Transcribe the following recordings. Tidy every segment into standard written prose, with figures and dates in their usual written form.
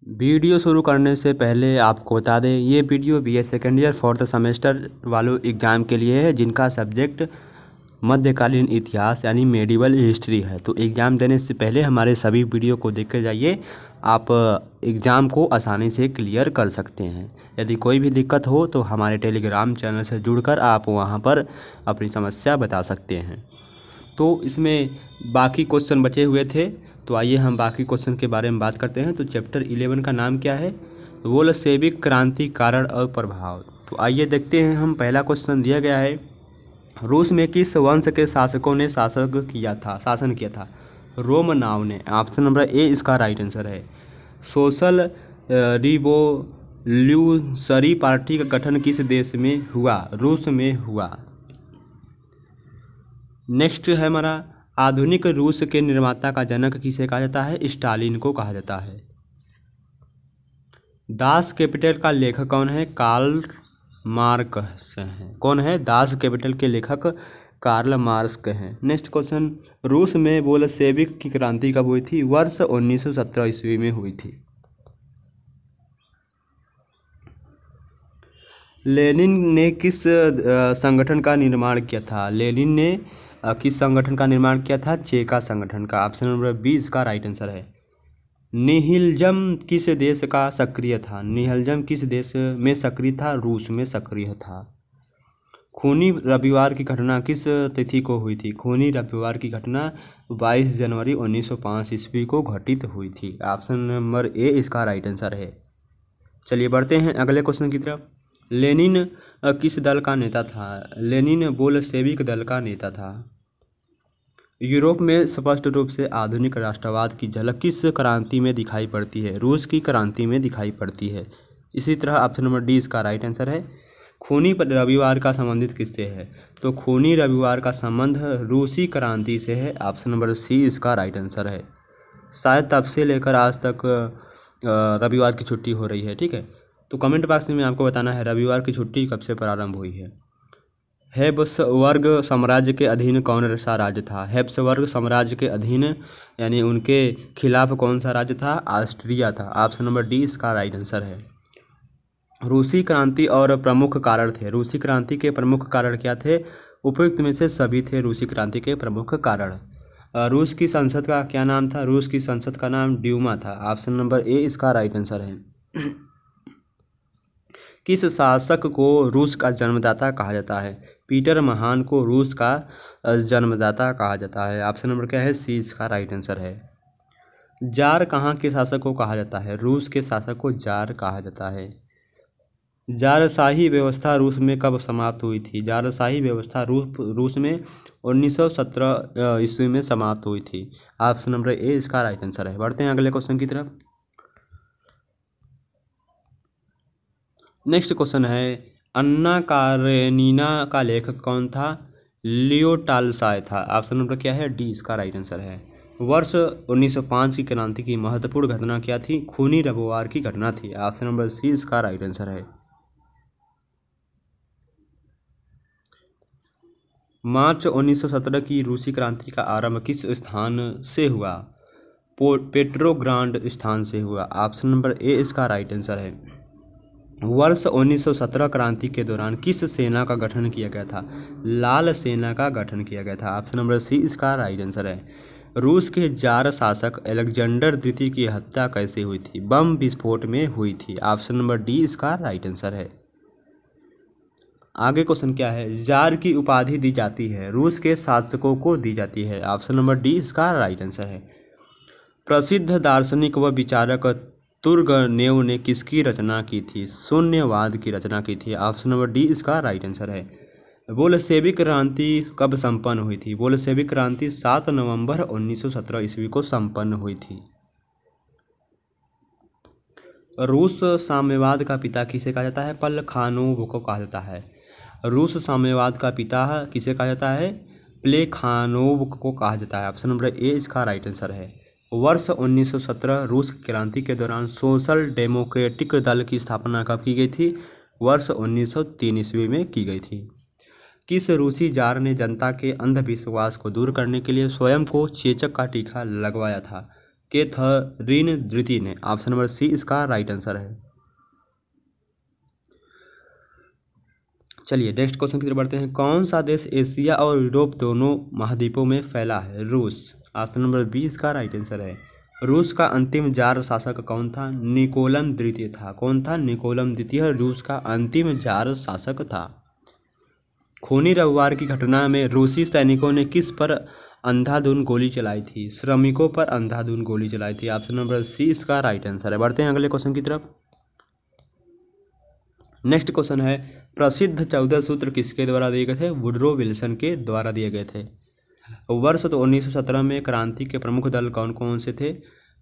Video शुरू करने से पहले आपको बता दें, ये video BA second year fourth semester वालों एग्ज़ाम के लिए है जिनका सब्जेक्ट मध्यकालीन इतिहास यानी मेडिवल हिस्ट्री है। तो एग्ज़ाम देने से पहले हमारे सभी वीडियो को देख कर जाइए, आप एग्ज़ाम को आसानी से क्लियर कर सकते हैं। यदि कोई भी दिक्कत हो तो हमारे टेलीग्राम चैनल से जुड़कर आप वहां पर अपनी समस्या बता सकते हैं। तो इसमें बाकी क्वेश्चन बचे हुए थे, तो आइए हम बाकी क्वेश्चन के बारे में बात करते हैं। तो चैप्टर 11 का नाम क्या है? बोल्शेविक क्रांति कारण और प्रभाव। तो आइए देखते हैं हम। पहला क्वेश्चन दिया गया है, रूस में किस वंश के शासकों ने शासन किया था? रोमनाव ने। ऑप्शन नंबर ए इसका राइट आंसर है। सोशल रिवोल्यूशनरी पार्टी का गठन किस देश में हुआ? रूस में हुआ। नेक्स्ट है हमारा, आधुनिक रूस के निर्माता का जनक किसे कहा जाता है? स्टालिन को कहा जाता है। दास कैपिटल का लेखक कौन है? कार्ल मार्क्स हैं। कौन है? दास कैपिटल के लेखक कार्ल मार्क्स हैं। नेक्स्ट क्वेश्चन, रूस में बोल्शेविक की क्रांति कब हुई थी? वर्ष 1917 ईस्वी में हुई थी। लेनिन ने किस संगठन का निर्माण किया था? लेनिन ने किस संगठन का निर्माण किया था? चेका संगठन का। ऑप्शन नंबर बी इसका राइट आंसर है। निहिलिज्म किस देश का सक्रिय था? निहिलिज्म किस देश में सक्रिय था? रूस में सक्रिय था। खूनी रविवार की घटना किस तिथि को हुई थी? खूनी रविवार की घटना 22 जनवरी 1905 ईस्वी को घटित हुई थी। ऑप्शन नंबर ए इसका राइट आंसर है। चलिए बढ़ते हैं अगले क्वेश्चन की तरफ। लेनिन किस दल का नेता था? लेनिन बोल्शेविक दल का नेता था। यूरोप में स्पष्ट रूप से आधुनिक राष्ट्रवाद की झलक किस क्रांति में दिखाई पड़ती है? रूस की क्रांति में दिखाई पड़ती है। इसी तरह ऑप्शन नंबर डी इसका राइट आंसर है। खूनी रविवार का संबंधित किससे है? तो खूनी रविवार का संबंध रूसी क्रांति से है। ऑप्शन नंबर सी इसका राइट आंसर है। शायद तब से लेकर आज तक रविवार की छुट्टी हो रही है। ठीक है, तो कमेंट बॉक्स में आपको बताना है रविवार की छुट्टी कब से प्रारंभ हुई है। हैब्सबर्ग साम्राज्य के अधीन कौन सा राज्य था? हैब्सबर्ग साम्राज्य के अधीन यानी उनके खिलाफ कौन सा राज्य था? ऑस्ट्रिया था। ऑप्शन नंबर डी इसका राइट आंसर है। रूसी क्रांति और प्रमुख कारण थे। रूसी क्रांति के प्रमुख कारण क्या थे? उपयुक्त में से सभी थे रूसी क्रांति के प्रमुख कारण। रूस की संसद का क्या नाम था? रूस की संसद का नाम ड्यूमा था। ऑप्शन नंबर ए इसका राइट आंसर है। किस शासक को रूस का जन्मदाता कहा जाता है? पीटर महान को रूस का जन्मदाता कहा जाता है। ऑप्शन नंबर क्या है? सी इसका राइट आंसर है। जार कहाँ के शासक को कहा जाता है? रूस के शासक को जार कहा जाता है। जारशाही व्यवस्था रूस में कब समाप्त हुई थी? जारशाही व्यवस्था रूस में 1917 ईस्वी में समाप्त हुई थी। ऑप्शन नंबर ए इसका राइट आंसर है। बढ़ते हैं अगले क्वेश्चन की तरफ। नेक्स्ट क्वेश्चन है, अन्ना कारेनिना का लेखक कौन था? लियो टॉल्स्टॉय था। ऑप्शन नंबर क्या है? डी इसका राइट आंसर है। वर्ष 1905 की क्रांति की महत्वपूर्ण घटना क्या थी? खूनी रविवार की घटना थी। ऑप्शन नंबर सी इसका राइट आंसर है। मार्च 1917 की रूसी क्रांति का आरंभ किस स्थान से हुआ? पेट्रोग्राड स्थान से हुआ। ऑप्शन नंबर ए इसका राइट आंसर है। वर्ष 1917 क्रांति के दौरान किस सेना का गठन किया गया था? लाल सेना का गठन किया गया था। ऑप्शन नंबर सी इसका राइट आंसर है। रूस के जार शासक अलेक्जेंडर द्वितीय की हत्या कैसे हुई थी? बम विस्फोट में हुई थी। ऑप्शन नंबर डी इसका राइट आंसर है। आगे क्वेश्चन क्या है, जार की उपाधि दी जाती है रूस के शासकों को दी जाती है। ऑप्शन नंबर डी इसका राइट आंसर है। प्रसिद्ध दार्शनिक व विचारक तुर्गनेव ने किसकी रचना की थी? शून्यवाद की रचना की थी। ऑप्शन नंबर डी इसका राइट आंसर है। बोल्शेविक क्रांति कब संपन्न हुई थी? बोल्शेविक क्रांति 7 नवंबर 1917 ईस्वी को संपन्न हुई थी। रूस साम्यवाद का पिता किसे कहा जाता है? प्लेखानोव को कहा जाता है। रूस साम्यवाद का पिता किसे कहा जाता है? प्लेखानोव को कहा जाता है। ऑप्शन नंबर ए इसका राइट आंसर है। वर्ष 1917 रूस क्रांति के दौरान सोशल डेमोक्रेटिक दल की स्थापना कब की गई थी? वर्ष 1903 ईस्वी में की गई थी। किस रूसी जार ने जनता के अंधविश्वास को दूर करने के लिए स्वयं को चेचक का टीका लगवाया था? कैथरीन द्वितीय ने। ऑप्शन नंबर सी इसका राइट आंसर है। चलिए नेक्स्ट क्वेश्चन की तरफ बढ़ते हैं। कौन सा देश एशिया और यूरोप दोनों महाद्वीपों में फैला है? रूस। ऑप्शन नंबर बी इसका राइट आंसर है। रूस का अंतिम जार शासक कौन था? निकोलम द्वितीय था। कौन था? निकोलम द्वितीय रूस का अंतिम जार शासक था। खूनी रविवार की घटना में रूसी सैनिकों ने किस पर अंधाधुंध गोली चलाई थी? श्रमिकों पर अंधाधुंध गोली चलाई थी। ऑप्शन नंबर सी इसका राइट आंसर है। बढ़ते हैं अगले क्वेश्चन की तरफ। नेक्स्ट क्वेश्चन है, प्रसिद्ध 14 सूत्र किसके द्वारा दिए गए थे? वुडरो विल्सन के द्वारा दिए गए थे। वर्ष 1917 में क्रांति के प्रमुख दल कौन कौन से थे?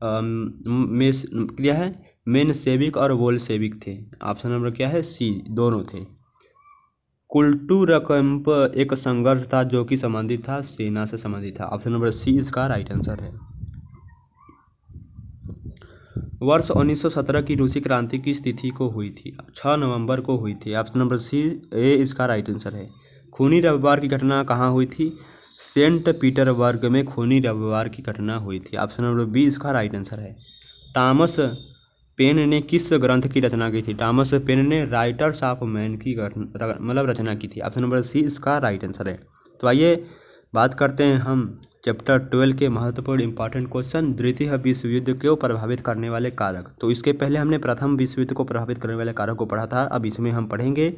क्या है? मेनसेविक और बोल्शेविक थे। ऑप्शन नंबर क्या है? सी दोनों थे। कुल्टूरकंप एक संघर्ष था जो कि संबंधित था सेना से संबंधित था। ऑप्शन नंबर सी इसका राइट आंसर है। वर्ष 1917 की रूसी क्रांति किस तिथि को हुई थी? 6 नवंबर को हुई थी। ऑप्शन नंबर सी ए इसका राइट आंसर है। खूनी रविवार की घटना कहाँ हुई थी? सेंट पीटरबर्ग में खूनी रविवार की घटना हुई थी। ऑप्शन नंबर बी इसका राइट आंसर है। टॉमस पेन ने किस ग्रंथ की रचना की थी? टॉमस पेन ने राइटर्स ऑफ मैन की रचना की थी। ऑप्शन नंबर सी इसका राइट आंसर है। तो आइए बात करते हैं हम चैप्टर 12 के महत्वपूर्ण इंपॉर्टेंट क्वेश्चन। द्वितीय विश्व युद्ध को प्रभावित करने वाले कारक। तो इसके पहले हमने प्रथम विश्व युद्ध को प्रभावित करने वाले कारक को पढ़ा था। अब इसमें हम पढ़ेंगे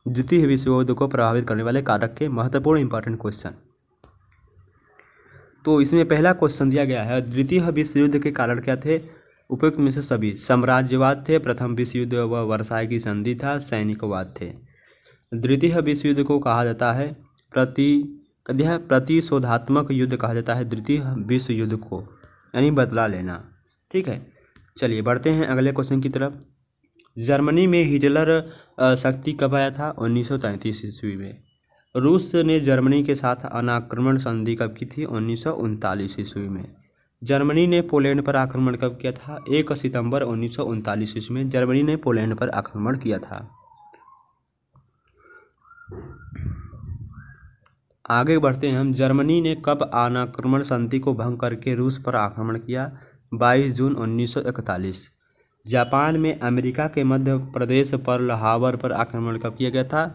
द्वितीय विश्व युद्ध को प्रभावित करने वाले कारक के महत्वपूर्ण इंपॉर्टेंट क्वेश्चन। तो इसमें पहला क्वेश्चन दिया गया है, द्वितीय विश्व युद्ध के कारण क्या थे? उपयुक्त में से सभी। साम्राज्यवाद थे, प्रथम विश्व युद्ध व वर्साई की संधि था, सैनिकवाद थे। द्वितीय विश्व युद्ध को कहा जाता है प्रतिशोधात्मक युद्ध कहा जाता है द्वितीय विश्व युद्ध को, यानी बदला लेना। ठीक है, चलिए बढ़ते हैं अगले क्वेश्चन की तरफ। जर्मनी में हिटलर शक्ति कब आया था? 1933 ईस्वी में। रूस ने जर्मनी के साथ अनाक्रमण संधि कब की थी? 1939 ईस्वी में। जर्मनी ने पोलैंड पर आक्रमण कब किया था? 1 सितंबर 1939 ईस्वी में जर्मनी ने पोलैंड पर आक्रमण किया था। आगे बढ़ते हैं हम। जर्मनी ने कब अनाक्रमण संधि को भंग करके रूस पर आक्रमण किया? 22 जून 1941। जापान में अमेरिका के मध्य प्रदेश पर्ल हार्बर पर आक्रमण कब किया गया था?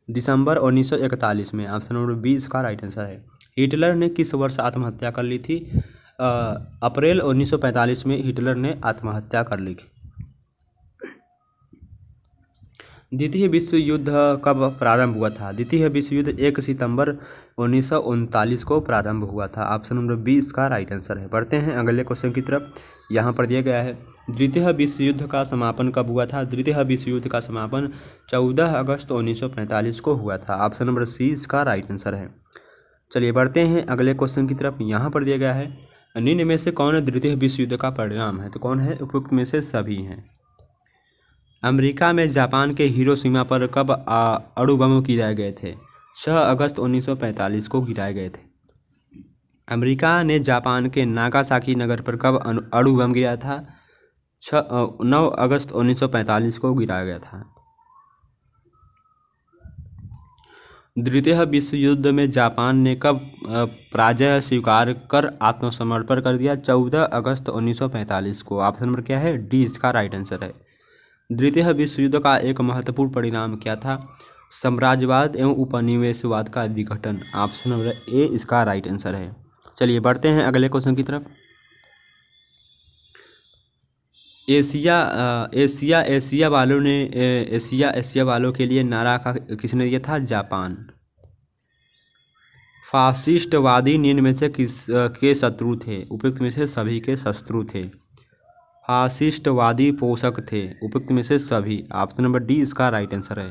दिसंबर 1941 में। ऑप्शन नंबर बी इसका राइट आंसर है। हिटलर ने किस वर्ष आत्महत्या कर ली थी? अप्रैल 1945 में हिटलर ने आत्महत्या कर ली थी। द्वितीय विश्व युद्ध कब प्रारंभ हुआ था? द्वितीय विश्व युद्ध 1 सितंबर 1939 को प्रारंभ हुआ था। ऑप्शन नंबर बी इसका राइट आंसर है। बढ़ते हैं अगले क्वेश्चन की तरफ। यहाँ पर दिया गया है, द्वितीय विश्व युद्ध का समापन कब हुआ था? द्वितीय विश्व युद्ध का समापन 14 अगस्त 1945 को हुआ था। ऑप्शन नंबर सी इसका राइट आंसर है। चलिए बढ़ते हैं अगले क्वेश्चन की तरफ। यहाँ पर दिया गया है, निम्न में से कौन द्वितीय विश्व युद्ध का परिणाम है? तो कौन है? उपयुक्त में से सभी हैं। अमेरिका में जापान के हिरोशिमा पर कब अणु बम गिराए गए थे? 6 अगस्त 1945 को गिराए गए थे। अमेरिका ने जापान के नागासाकी नगर पर कब अणु बम गिराया था? 9 अगस्त 1945 को गिराया गया था। द्वितीय विश्व युद्ध में जापान ने कब पराजय स्वीकार कर आत्मसमर्पण कर दिया? 14 अगस्त 1945 को। ऑप्शन नंबर क्या है? डी इसका राइट आंसर है। द्वितीय विश्व युद्ध का एक महत्वपूर्ण परिणाम क्या था? साम्राज्यवाद एवं उपनिवेशवाद का विघटन। ऑप्शन नंबर ए इसका राइट आंसर है। चलिए बढ़ते हैं अगले क्वेश्चन की तरफ। एशिया वालों के लिए नारा का किसने दिया था? जापान। फासिस्टवादी निम्न में से के शत्रु थे? उपयुक्त में से सभी के शत्रु थे। फासिस्टवादी पोषक थे? उपयुक्त में से सभी। ऑप्शन नंबर डी इसका राइट आंसर है।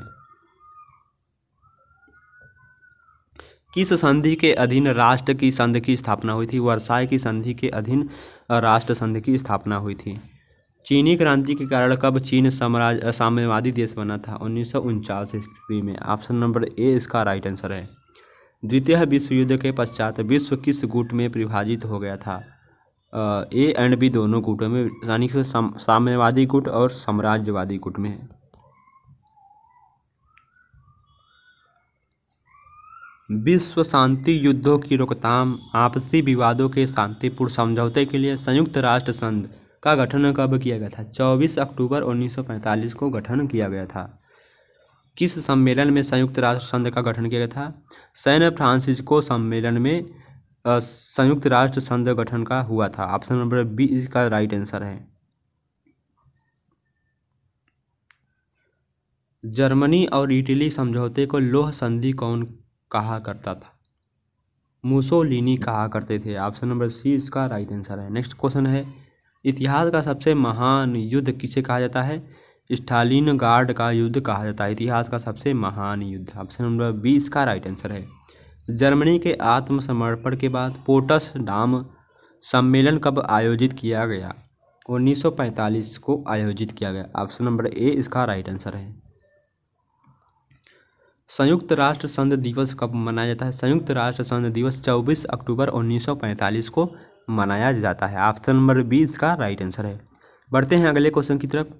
किस संधि के अधीन राष्ट्र की संघ की स्थापना हुई थी? वर्साई की संधि के अधीन राष्ट्र संघ की स्थापना हुई थी। चीनी क्रांति के कारण कब चीन साम्यवादी देश बना था? 1949 ईस्वी में। ऑप्शन नंबर ए इसका राइट आंसर है। द्वितीय विश्व युद्ध के पश्चात विश्व किस गुट में विभाजित हो गया था? ए एंड बी दोनों गुटों में, यानी कि साम्यवादी गुट और साम्राज्यवादी गुट में। विश्व शांति युद्धों की रोकथाम, आपसी विवादों के शांतिपूर्ण समझौते के लिए संयुक्त राष्ट्र संघ का गठन कब किया गया था? 24 अक्टूबर 1945 को गठन किया गया था। किस सम्मेलन में संयुक्त राष्ट्र संघ का गठन किया गया था? सैन फ्रांसिस्को सम्मेलन में संयुक्त राष्ट्र संघ गठन का हुआ था। ऑप्शन नंबर बी इसका राइट आंसर है। जर्मनी और इटली समझौते को लौह संधि कौन कहा करता था? मुसोलिनी कहा करते थे। ऑप्शन नंबर सी इसका राइट आंसर है। नेक्स्ट क्वेश्चन है, इतिहास का सबसे महान युद्ध किसे कहा जाता है? स्टालिनग्राड का युद्ध कहा जाता है इतिहास का सबसे महान युद्ध। ऑप्शन नंबर बी इसका राइट आंसर है। जर्मनी के आत्मसमर्पण के बाद पोट्सडाम सम्मेलन कब आयोजित किया गया? 1945 को आयोजित किया गया। ऑप्शन नंबर ए इसका राइट आंसर है। संयुक्त राष्ट्र संघ दिवस कब मनाया जाता है? संयुक्त राष्ट्र संघ दिवस 24 अक्टूबर 1945 को मनाया जाता है। ऑप्शन नंबर बी इसका राइट आंसर है। बढ़ते हैं अगले क्वेश्चन की तरफ।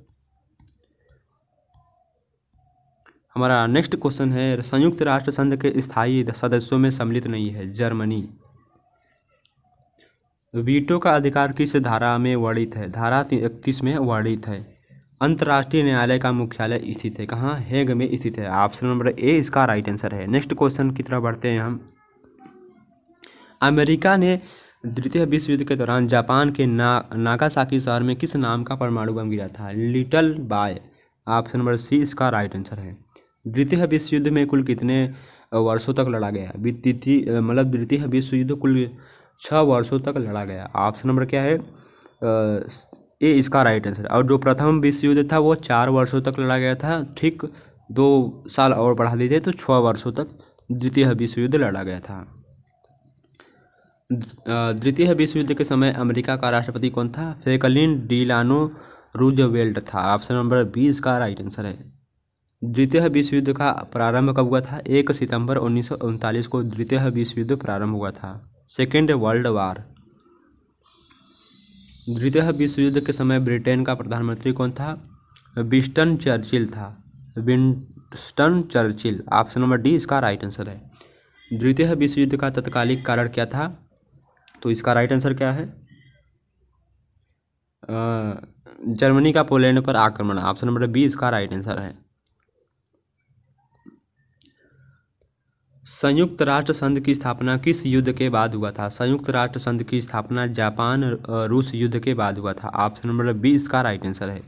हमारा नेक्स्ट क्वेश्चन है, संयुक्त राष्ट्र संघ के स्थायी सदस्यों में सम्मिलित नहीं है जर्मनी। वीटो का अधिकार किस धारा में वर्णित है? धारा 31 में वर्णित है। अंतर्राष्ट्रीय न्यायालय का मुख्यालय स्थित है कहाँ? हेग में स्थित है। ऑप्शन नंबर ए इसका राइट आंसर है। नेक्स्ट क्वेश्चन की तरफ बढ़ते हैं हम। अमेरिका ने द्वितीय विश्व युद्ध के दौरान जापान के नागासाकी शहर में किस नाम का परमाणु बम गिरा था? Little boy. Option number C इसका राइट आंसर है। द्वितीय विश्व युद्ध में कुल कितने वर्षों तक लड़ा गया? मतलब द्वितीय विश्व युद्ध कुल 6 वर्षों तक लड़ा गया। ऑप्शन नंबर क्या है? ए इसका राइट आंसर। और जो प्रथम विश्व युद्ध था वो 4 वर्षों तक लड़ा गया था। ठीक 2 साल और बढ़ा दीजिए तो 6 वर्षों तक द्वितीय विश्व युद्ध लड़ा गया था। द्वितीय विश्व युद्ध के समय अमेरिका का राष्ट्रपति कौन था? फ्रैंकलिन डिलानो रूजवेल्ट था। ऑप्शन नंबर बी इसका राइट आंसर है। द्वितीय विश्व युद्ध का प्रारंभ कब हुआ था? 1 सितंबर 1939 को द्वितीय विश्व युद्ध प्रारंभ हुआ था। Second world war. द्वितीय विश्व युद्ध के समय ब्रिटेन का प्रधानमंत्री कौन था? विंस्टन चर्चिल था। Winston Churchill. Option number D इसका राइट आंसर है। द्वितीय विश्व युद्ध का तत्कालिक कारण क्या था? तो इसका राइट आंसर क्या है? जर्मनी का पोलैंड पर आक्रमण। ऑप्शन नंबर बी इसका राइट आंसर है। संयुक्त राष्ट्र संघ की स्थापना किस युद्ध के बाद हुआ था? संयुक्त राष्ट्र संघ की स्थापना जापान रूस युद्ध के बाद हुआ था। ऑप्शन नंबर बी इसका राइट आंसर है।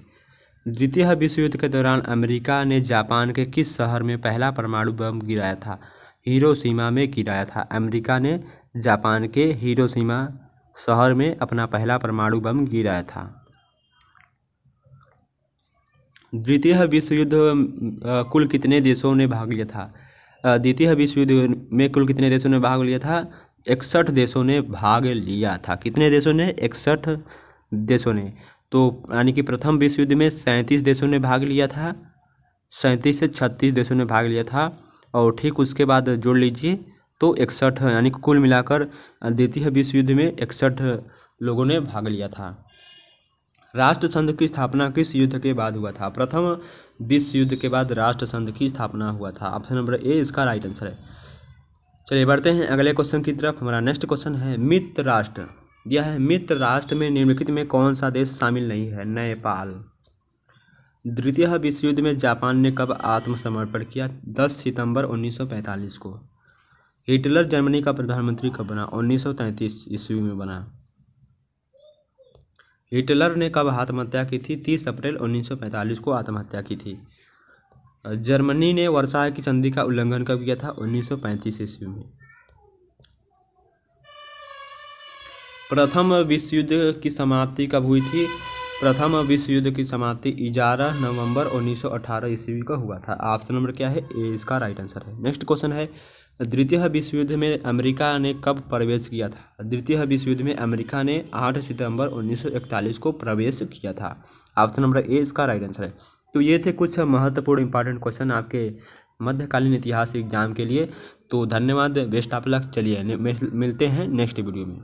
द्वितीय विश्व युद्ध के दौरान अमेरिका ने जापान के किस शहर में पहला परमाणु बम गिराया था? हिरोशिमा में गिराया था। अमेरिका ने जापान के हिरोशिमा शहर में अपना पहला परमाणु बम गिराया था। द्वितीय विश्व युद्ध कुल कितने देशों ने भाग लिया था? द्वितीय विश्व युद्ध में कुल कितने देशों ने भाग लिया था? 61 देशों ने भाग लिया था। कितने देशों ने? 61 देशों ने। तो यानी कि प्रथम विश्व युद्ध में 37 देशों ने भाग लिया था। 37 से 36 देशों ने भाग लिया था और ठीक उसके बाद जोड़ लीजिए तो 61, यानी कि कुल मिलाकर द्वितीय विश्व युद्ध में 61 लोगों ने भाग लिया था। राष्ट्र संघ की स्थापना किस युद्ध के बाद हुआ था? प्रथम विश्व युद्ध के बाद राष्ट्र संघ की स्थापना हुआ था। ऑप्शन नंबर ए इसका राइट आंसर है। चलिए बढ़ते हैं अगले क्वेश्चन की तरफ। हमारा नेक्स्ट क्वेश्चन है, मित्र राष्ट्र यह है, मित्र राष्ट्र में निम्नलिखित में कौन सा देश शामिल नहीं है? नेपाल। द्वितीय विश्व युद्ध में जापान ने कब आत्मसमर्पण किया? 10 सितंबर 1945 को। हिटलर जर्मनी का प्रधानमंत्री कब बना? 1933 ईस्वी में बना। हिटलर ने कब आत्महत्या की थी? 30 अप्रैल 1945 को आत्महत्या की थी। जर्मनी ने वर्साय की संधि का उल्लंघन कब किया था? 1935 ईस्वी में। प्रथम विश्व युद्ध की समाप्ति कब हुई थी? प्रथम विश्व युद्ध की समाप्ति 11 नवंबर 1918 ईस्वी को हुआ था। ऑप्शन नंबर क्या है? ए इसका राइट आंसर है। नेक्स्ट क्वेश्चन है, द्वितीय विश्व युद्ध में अमेरिका ने कब प्रवेश किया था? द्वितीय विश्व युद्ध में अमेरिका ने 8 सितंबर 1941 को प्रवेश किया था। ऑप्शन नंबर ए इसका राइट आंसर है। तो ये थे कुछ महत्वपूर्ण इंपॉर्टेंट क्वेश्चन आपके मध्यकालीन इतिहास एग्जाम के लिए। तो धन्यवाद, बेस्ट ऑफ लक। चलिए मिलते हैं नेक्स्ट वीडियो में।